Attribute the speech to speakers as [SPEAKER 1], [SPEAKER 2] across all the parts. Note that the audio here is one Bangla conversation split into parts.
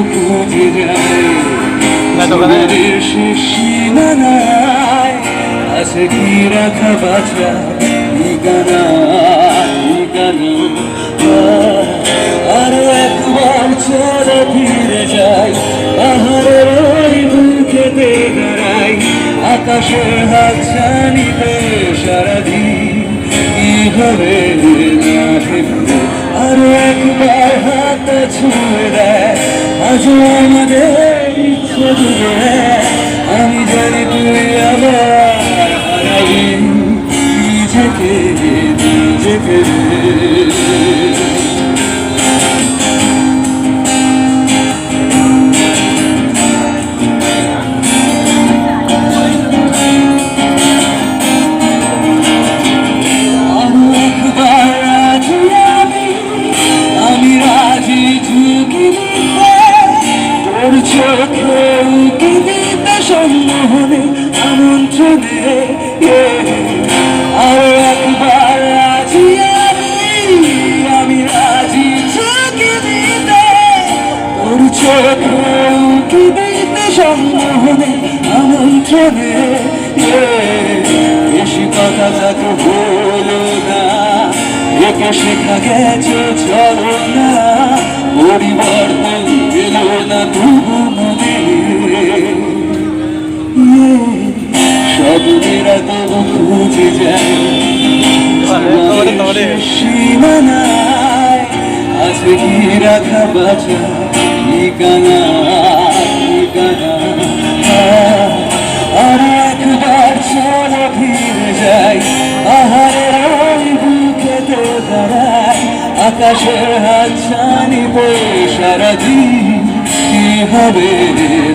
[SPEAKER 1] খুঁজে যায় জীবনের শেষ সীমানায় আছে কি রাখা বাছা ঠিকানা ঠিকানা আর একবার চলো ফিরে যাই পাহাড়ের ওই বুকেতে দাঁড়াই আকাশের হাত ছানিতে সারাদিন কিভাবে না ভেবে আরো একবার হাত ছুঁয়ে দেয় আজ আমাদের ইচ্ছে ডুবে আমি জানি তুই আবার হারাবি নিজেকে নিজেকে চোখে উকি দিতে সম্মোহনে আমন্ত্রণে আর একবার রাজি আমি রাজি চোখে দিতে তোর চোখে উকি দিতে সম্মোহনে আমন্ত্রণে বেশি কথা যাকে হলো না একে শেখা গেছে চলো না পরিবর্তন এলো না তবু মনে স্বপ্নেরা তবু খুঁজে যায় সীমানায় আছে কি রাখা বাছা ঠিকানা ঠিকানা আর একবার চলো ফিরে যাই পাহাড়ের ওই বুকেতে দাঁড়ায় আকাশের হাত ছানিতে সারাদিন কি হবে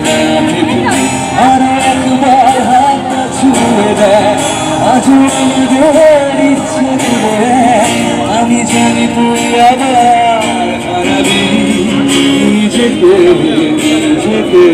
[SPEAKER 1] না ভেবে আর একবার হাত ছুঁয়ে দেয় আজ আমাদের ইচ্ছে করে আমি জানি তুই আবার হারাবি নিজেকে নিজেকে